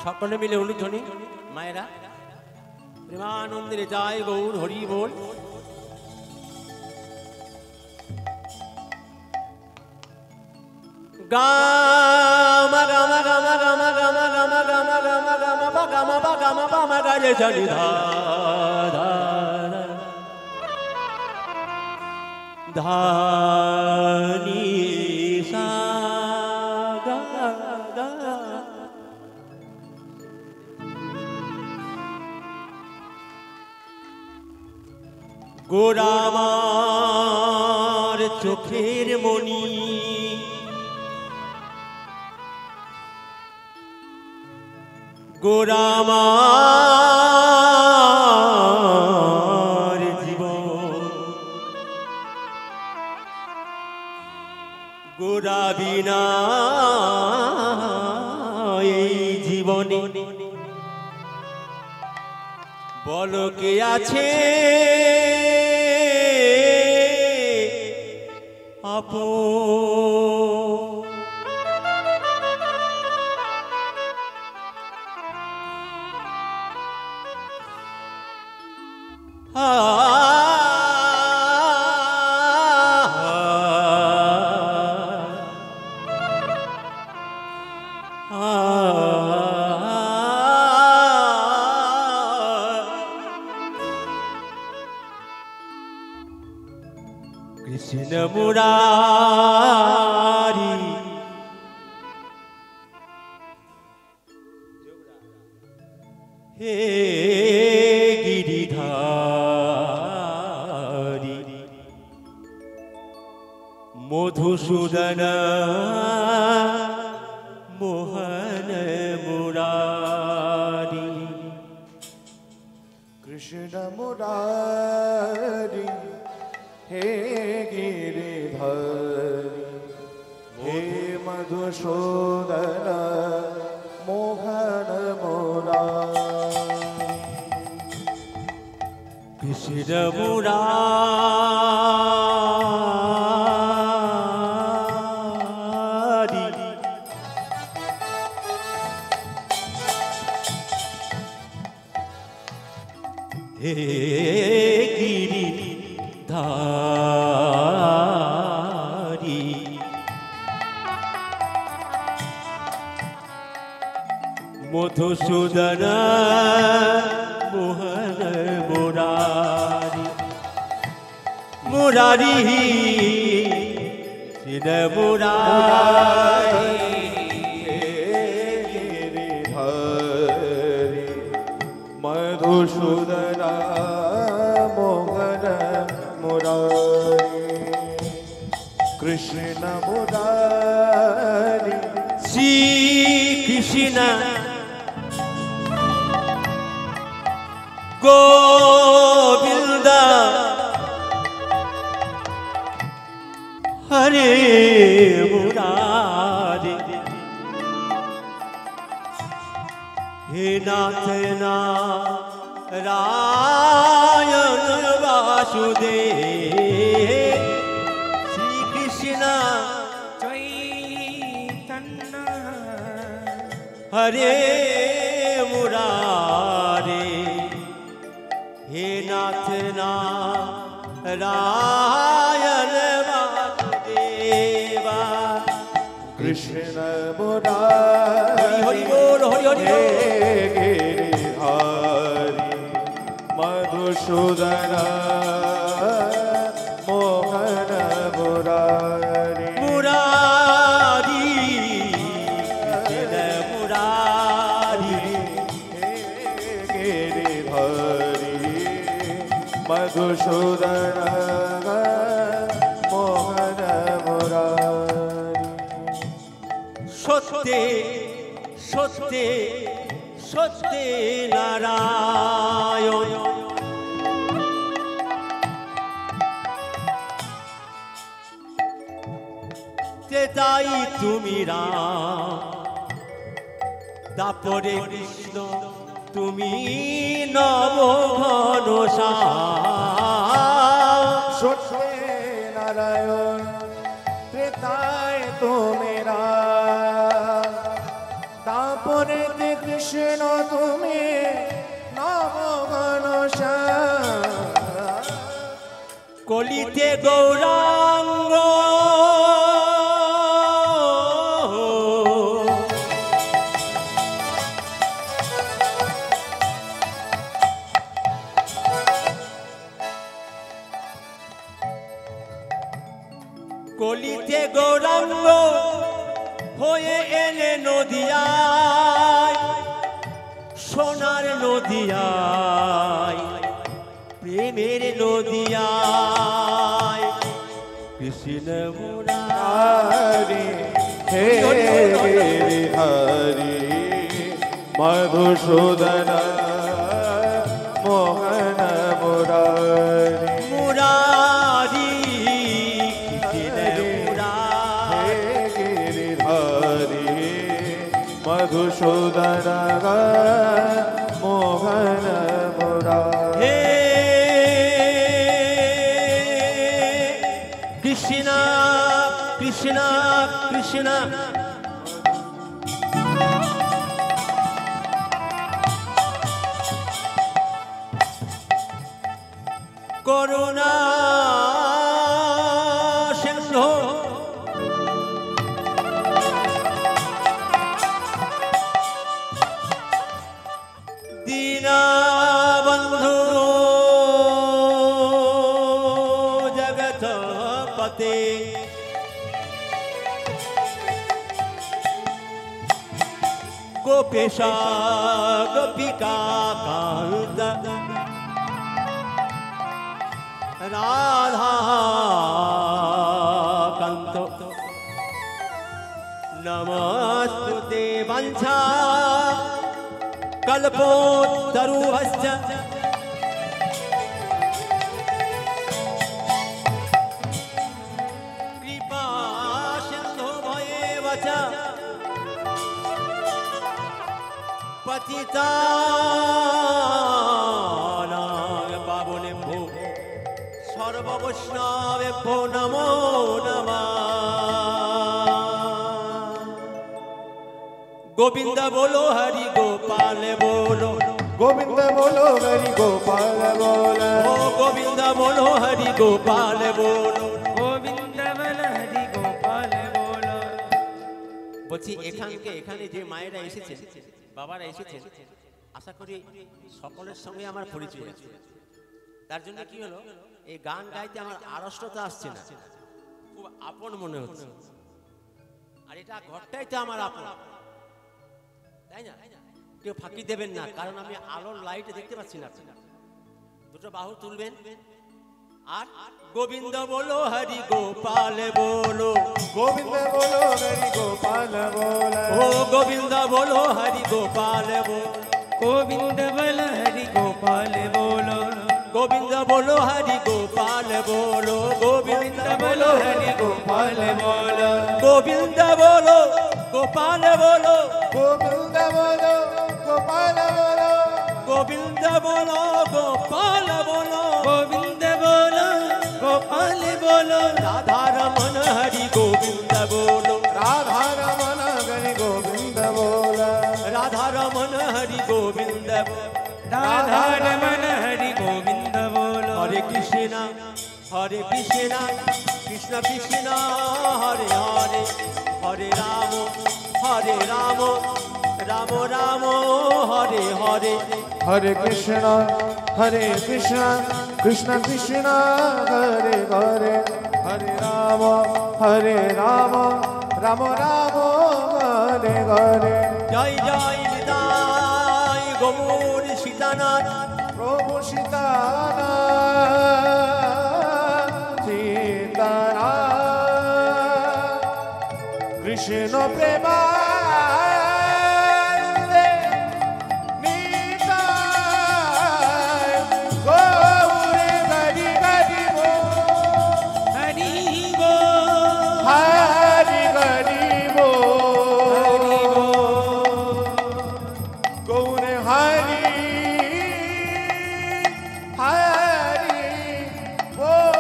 সকলে মিলে উলুধ্বনি মায়েরা প্রেমানন্দের জয় গৌর হরি বল। গামা গামা গামা গামা গামা গামা গামা গামা গামা পা গামা পা গামা পা মা গা রে জানি ধা ধা ধা নি সা গা গা। গোরামার চোখের মণি গোরামার জীবন গোরা বিনা এই জীবনে বলো কে আছে আপন। কৃষ্ণ মুরারি হে গিরিধারি মধুসূদন মোহন মুরারি। কৃষ্ণ মুরারি हे गिरिधारी हे मधुसूदन मोहन मुरारी। कृष्ण मुरारी हे गिरिधारी मधुसूदन मोहन मुरारी मुरारी कृष्ण मुरारी गिरिधारी मधुसूदन मोहन मुरारी। कृष्ण मुरारी श्री कृष्ण गोविंद हरे मुरारी हे नाथ नारायण वासुदेव श्री कृष्ण चैतन्य हरे मुरारी हे नाथ नारायण वासुदेवा। कृष्ण मुरारी हरि बोल हरि हरि हे गिरिधारी मधुसूदन मोहन मुरारी। मुरारी মধুসূদন মোহন মুরারি সত্যে সত্যে সত্যে নারায়ণ তাই তুমি রাম তারপরে কৃষ্ণ তুমি নবঘন সত্যে নারায়ণ ত্রেতায় তুমি রাম তারপরে কৃষ্ণ তুমি নবঘন কলিতে গৌরাঙ্গ কলিতে গৌরাঙ্গ হয়ে এলে নদিয়ায় সোনার নদিয়ায় প্রেমের নদিয়ায় কৃষ্ণ মুরারি হে হরি মধুসূদন মোহন মুরারি মুরারি মধুসূদন মোহন মুরারি হে কৃষ্ণ কৃষ্ণ কৃষ্ণ করুণা সিন্ধু দীনবন্ধু জগৎপতে গোপেশ গোপিকা কান্ত রাধা কান্ত নমস্তুতে বাঞ্ছা কল্পতরুভশ্চ কৃপা সিন্ধু ভয়েব চ পতিতানাং পাবনেভ্যো সর্ববৈষ্ণবেভ্যো নমো নমঃ গোবিন্দ বলো হরি গোপাল বলো গোবিন্দ বলো হরি গোপাল বলো ও গোবিন্দ বলো হরি গোপাল বলো গোবিন্দ বল হরি গোপাল বল। বলছি এখানে যে মায়েরা এসেছেন বাবারা এসেছেন আশা করি সকলের সঙ্গে আমার পরিচয় আছে তার জন্য কি হলো এই গান গাইতে আমার আড়ষ্টতা আসছে না খুব আপন মনে হচ্ছে আর এটা ঘরটাই তো আমার আপন তাই না কেউ ফাঁকি দেবেন না কারণ আমি আলোর লাইটে দেখতে পাচ্ছি না দুটো বাহু তুলবেন আর গোবিন্দ বলো হরি গোপাল বলো গোবিন্দ বলো হরি গোপাল বলো ও গোবিন্দ বলো হরি গোপাল বলো গোবিন্দ বল হরি গোপাল বল। গোবিন্দ বলো হরি গোপাল বলো গোবিন্দ বলো হরি গোপাল বল। গোবিন্দ বলো গোপাল বলো গোবিন্দ বলো গোপাল বলো গোবিন্দ বলো গোপাল বলো গোবিন্দ বল গোপাল বল। রাধা রমন হরি গোবিন্দ বলো রাধা রমন হরি গোবিন্দ বলো রাধা রমন হরি গোবিন্দ বলো রাধা রমন হরি গোবিন্দ বল। হরে কৃষ্ণ কৃষ্ণ কৃষ্ণ হরে হরে হরে রাম রাম রাম হরে হরে হরে কৃষ্ণ কৃষ্ণ কৃষ্ণ হরে হরে হরে রাম রাম রাম হরে হরে জয় জয় নিতাই গৌর সীতানাথ প্রভু সীতা সীতারাম কৃষ্ণ প্রেমানন্দে নিতাই গৌরে হরি হরি বল হরি বল হরি হরি বল গৌরে হরি হরি বল।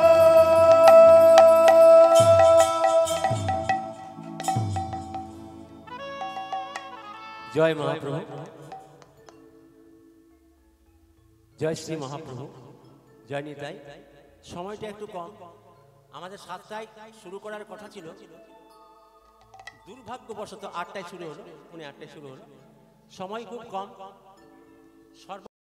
জয় মহাপ্রভু, জয় শ্রী মহাপ্রভু, জয় নিতাই। সময়টা একটু কম, আমাদের 7টায় শুরু করার কথা ছিল, দুর্ভাগ্যবশত 8টায় শুরু হলো, 8টায় শুরু হলো। সময় খুব কম। সর্ব